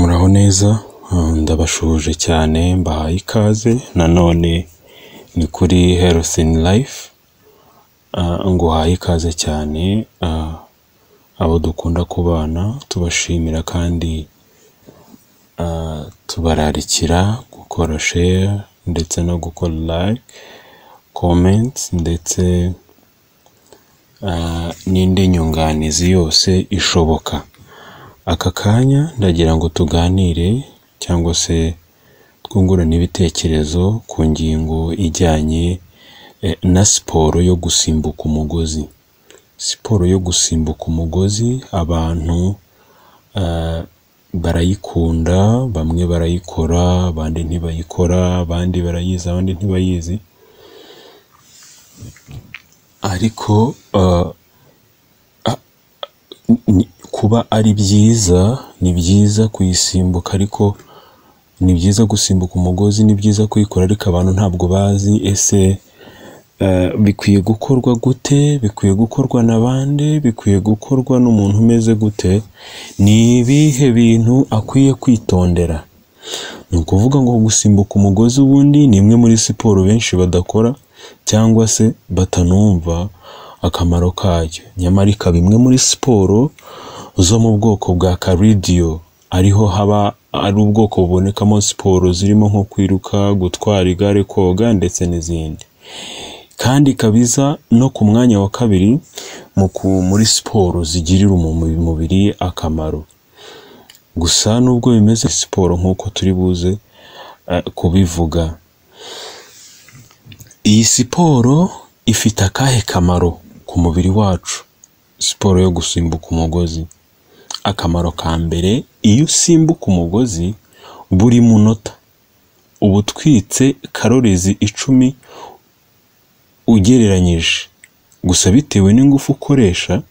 Muraho neza, ndabashuje cyane mbahaye ikaze nanone ni kuri Health in Life, nguhaye ikaze cyane abo dukunda kubana, tubashimira kandi tubararikira gukora share ndetse no gukora like, comments ndetse n'indi nyunganizi yose ishoboka. Aka kanya ndagira ngo tuganire cyangwa se twungurane ibitekerezo ku ngingo ijyanye na siporo yo gusimbuka umugozi. Siporo yo gusimbuka umugozi abantu barayikunda, bamwe barayikora, abandi ntibayikora, abandi barayizi, abandi ntibayizi. Ariko kuba ari byiza, ni byiza kuyisimbuka, ariko ni byiza gusimbuka umugozi, ni byiza kuyikora, ariko abantu ntabwo bazi ese bikwiye gukorwa gute, bikwiye gukorwa n'abandi, bikwiye gukorwa n'umuntu umeze gute, ni ibihe bintu akwiye kwitondera. Ni ukuvuga ngo gusimbuka umugozi ubundi ni imwe muri siporo benshi badakora cyangwa se batanumva akamaro kayo, nyamara ikaba imwe muri siporo zo mu bwoko bwa cardio, ariho haba ari ubwoko bubonekamo siporo zirimo nko kwiruka, gutwara igare, koga ndetse n'izindi, kandi kabiza no ku mwanya wa kabiri muri siporo zigirira umubiri akamaro. Gusa nubwo bimeze siporo nk'uko turi buze kubivuga, iyi siporo ifite akahe kamaro ku mubiri wacu? Siporo yo gusimbuka umugozi, akamaro ka mbere, iyo usimbuka umugozi buri munota uba utwitse calories 10 ugereranyije, gusa bitewe n'ingufu ukoresha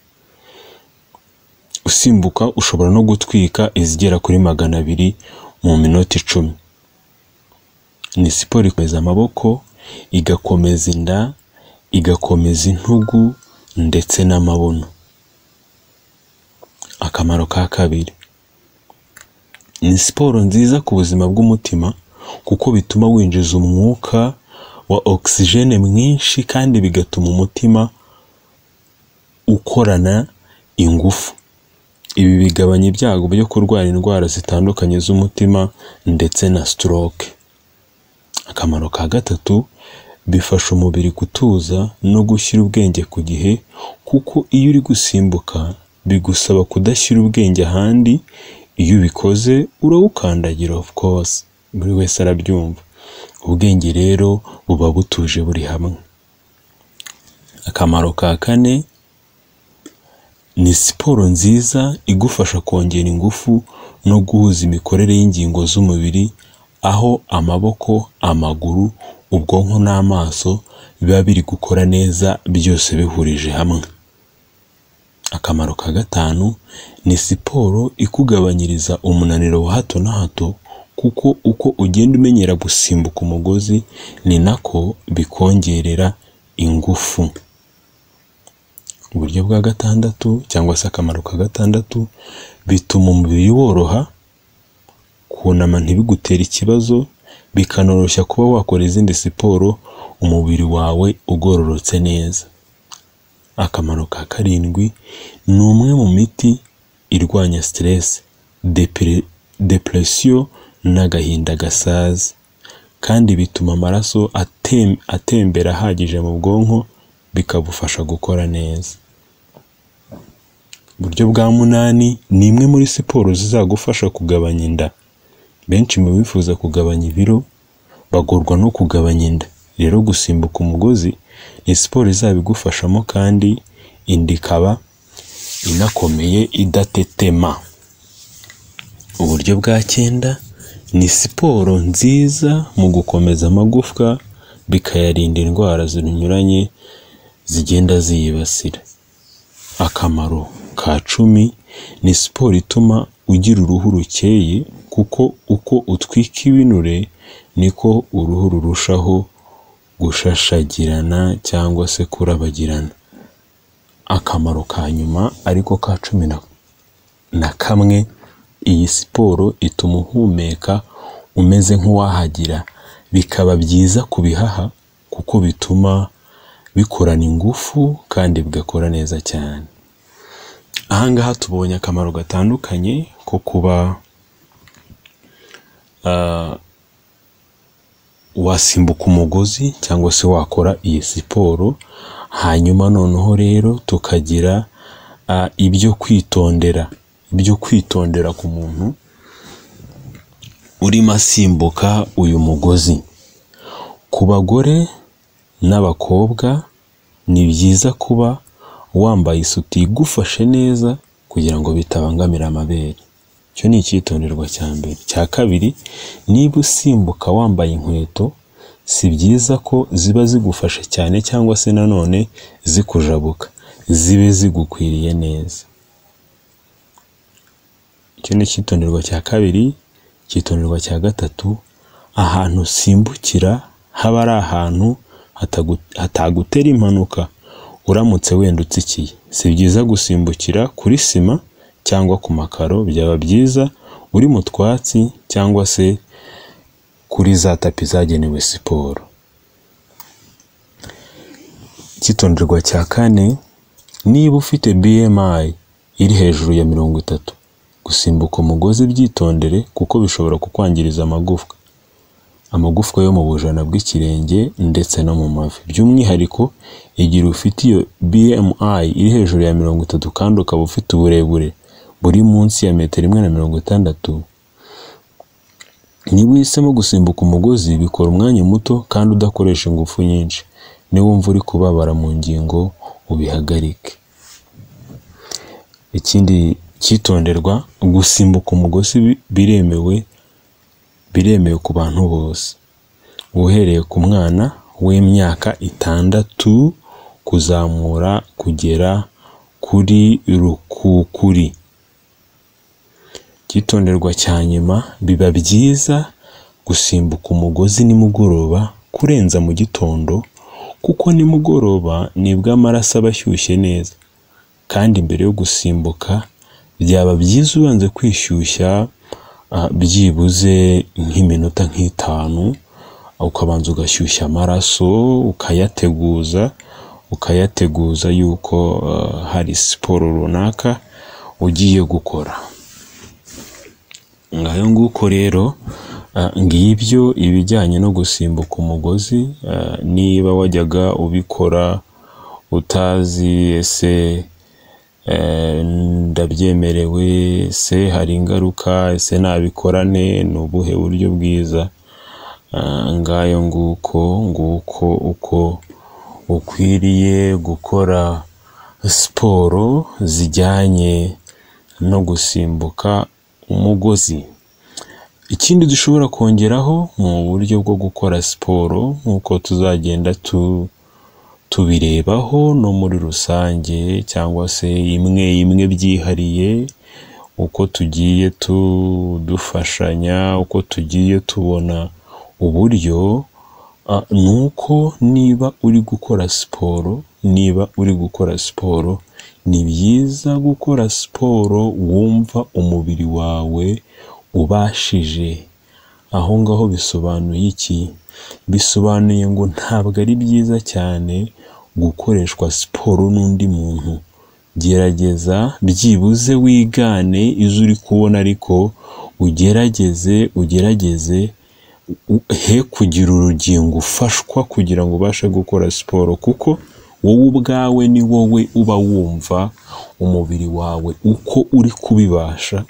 usimbuka ushobora no gutwika izigera kuri 200 mu minota 10. Ni siporo ikomeza amaboko, igakomeza inda, igakomeza intugu ndetse n'amabuno. Akamaro ka kabiri, ni siporo nziza ku buzima bw'umutima kuko bituma winjiza umwuka wa oxygene mwinshi kandi bigatuma umutima ukorana ingufu. Ibi bigabanya ibyago byo kurwara indwara zitandukanye z'umutima ndetse na stroke. Akamaro ka gatatu, bifasha umubiri gutuza no gushyira ubwenge ku gihe, kuko iyo uri gusimbuka bigusaba kudashyira ubwenge ahandi, iyo ubikoze urawukandagira, of course buri wese arabyumva. Ubwenge rero buba butuje buri hamwe. Akamaro ka kane, ni siporo nziza igufasha kongera ingufu no guhuza imikorere y'ingingo z'umubiri, aho amaboko, amaguru, ubwonko n'amaso biba biri gukora neza byose bihurije hamwe. Akamaro ka gatanu, ni siporo ikugabanyiriza umunaniro wa hato na hato, kuko uko ugenda umenyera gusimbuka umugozi ni nako bikongerera ingufu. Uburyo bwa gatandatu cyangwa se akamaro ka gatandatu, bituma umubiri woroha, kunama ntibigutera ikibazo, bikanoroshya kuba wakora izindi siporo umubiri wawe ugororotse neza. Akamaro ka karindwi, ni umwe mu miti irwanya stress, depression n'agahinda gasaze, kandi bituma amaraso atembera ahagije mu bwonko, bikabufasha gukora neza. Uburyo bwa munani, ni imwe muri siporo zizagufasha kugabanya inda. Benshi mu bifuza kugabanya ibiro bagorwa no kugabanya inda, rero gusimbuka umugozi ni siporo izabigufashamo kandi inda ikaba inakomeye idatetema. Uburyo bwa 9, ni siporo nziza mu gukomeza amagufwa, bikayarinda indwara zinyuranye zigenda ziyibasira. Akamaro ka 10, ni siporo ituma ugira uruhu rukeye, kuko uko utwika ibinure niko uruhu rurushaho gushashagirana cyangwa se kurabagirana. Akamaro ka nyuma ariko ka 11, iyi siporo ituma uhumeka umeze nk'uwahagira, bikaba byiza ku bihaha kuko bituma bikorana ingufu kandi bigakora neza cyane. Ahangaha tubonye akamaro gatandukanye ko kuba wasimbuka umugozi cyangwa se wakora iyi siporo. Hanyuma noneho rero tukagira ibyo kwitondera ku muntu urimo asimbuka uyu mugozi. Ku bagore n'abakobwa ni byiza kuba wambaye isuti igufashe neza kugira ngo bitabangamira amabere. Icyo ni icyitonderwa cya mbere. Cya kabiri, niba usimbuka wambaye inkweto, si byiza ko ziba zigufashe cyane cyangwa se nanone zikujabuka, zibe zigukwiriye neza. Icyo ni icyitonderwa cya kabiri. Icyitonderwa cya gatatu, ahantu usimbukira haba ari ahantu hatagutera impanuka uramutse wenda utsikiye. Si byiza gusimbukira kuri sima cyangwa ku makaro, byaba byiza uri mu twatsi cyangwa se kuri za tapi zagenewe siporo. Icyitonderwa cya kane, niba ufite BMI iri hejuru ya 30, gusimbuka umugozi byitondere kuko bishobora kukwangiriza amagufwa yo mu bujana bw'ikirenge ndetse no mu mavi. By'umwihariko igihe ufite iyo BMI iri hejuru ya 30 kandi ukaba ufite uburebure buri munsi ya 1.60 m, niba uhisemo gusimbuka umugozi bikora umwanya muto kandi udakoresha ingufu nyinshi. Niba wumva uri kubabara mu ngingo ubihagarike. Ikindi cyitonderwa, gusimbuka umugozi biremewe ku bantu bose, uhereye ku mwana w'imyaka 6 kuzamura kugera kuri rukukuri. Icyitonderwa cya nyuma, biba byiza gusimbuka umugozi nimugoroba kurenza mu gitondo kuko nimugoroba nibwo amaraso aba ashyushye neza, kandi mbere yo gusimbuka byaba byiza ubanze kwishyushya byibuze nk'iminota 5, ukabanza ugashyushya amaraso, ukayateguza yuko hari siporo runaka ugiye gukora. Ngayo nguko rero, ngibyo ibijyanye no gusimbuka umugozi. Niba wajyaga ubikora utazi ese ndabyemerewe, ese hari ingaruka, ese nabikorane, ni ubuhe buryo bwiza, ngayo nguko uko ukwiriye gukora siporo zijyanye no gusimbuka umugozi. Ikindi dushobora kongeraho mu buryo bwo gukora siporo nk'uko tuzagenda tubirebaho no muri rusange cyangwa se imwe byihariye, uko tugiye dufashanya, uko tugiye tubona uburyo, nuko niba uri gukora siporo, ni byiza gukora siporo wumva umubiri wawe ubashije. Aho ngaho bisobanuye iki? Bisobanuye ngo ntabwo ari byiza cyane gukoreshwa siporo n'undi muntu. Gerageza byibuze wigane izo uri kubona, ariko ugerageze he kugira urugingo ufashwa kugira ngo ubashe gukora siporo, kuko wowe ubwawe ni wowe uba wumva umubiri wawe uko uri kubibasha.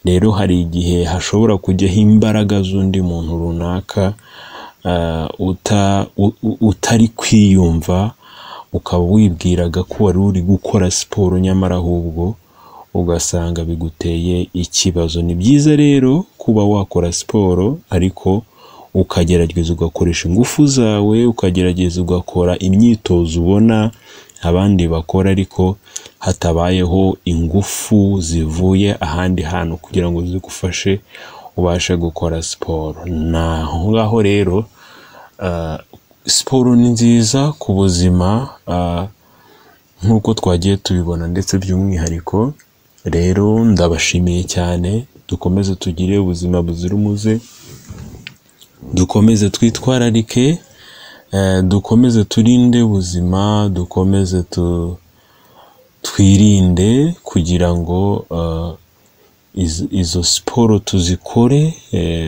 Rero hari igihe hashobora kujyaho imbaraga z'undi muntu runaka utari kwiyumva, ukaba wibwiraga ko wari uri gukora siporo nyamara ahubwo ugasanga biguteye ikibazo. Ni byiza rero kuba wakora siporo ariko ukagerageza ugakoresha ingufu zawe, ukagerageza ugakora imyitozo ubona abandi bakora ariko hatabayeho ingufu zivuye ahandi hantu kugira ngo zigufashe ubashe gukora siporo. Naho ngaho rero siporo ni nziza ku buzima nk'uko twagiye tubibona ndetse by'umwihariko. Rero ndabashimiye cyane dukomeze tugire ubuzima buzira umuze, dukomeze twitwararike, dukomeze turinde ubuzima, dukomeze twirinde kugira ngo izo siporo tuzikore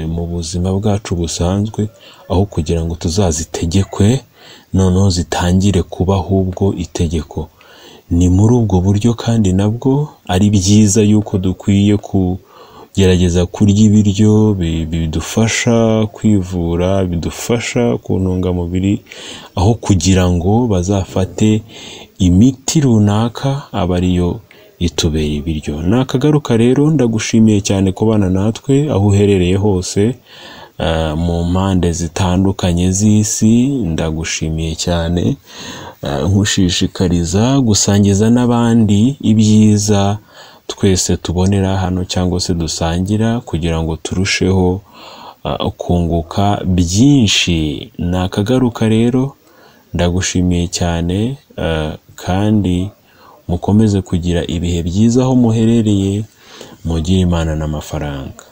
mu buzima bwacu busanzwe, aho kugira ngo tuzazitegekwe noneho zitangire kuba ahubwo itegeko. Ni muri ubwo buryo kandi nabwo ari byiza yuko dukwiye kugerageza kurya ibiryo bidufasha kwivura, bidufasha ku ntungamubiri, aho kugira ngo bazafate imiti runaka aba ariyo itubera ibiryo. Nakagaruka rero, ndagushimiye cyane kubana natwe aho uherereye hose mu mpande zitandukanye z'isi. Ndagushimiye cyane, nkushishikariza gusangiza n'abandi ibyiza twese tubonera hano cyangwa se dusangira, kugira ngo turusheho kunguka byinshi. Nakagaruka rero, ndagushimiye cyane, kandi mukomeze kugira ibihe byiza aho muherereye. Mugire Imana n'amafaranga.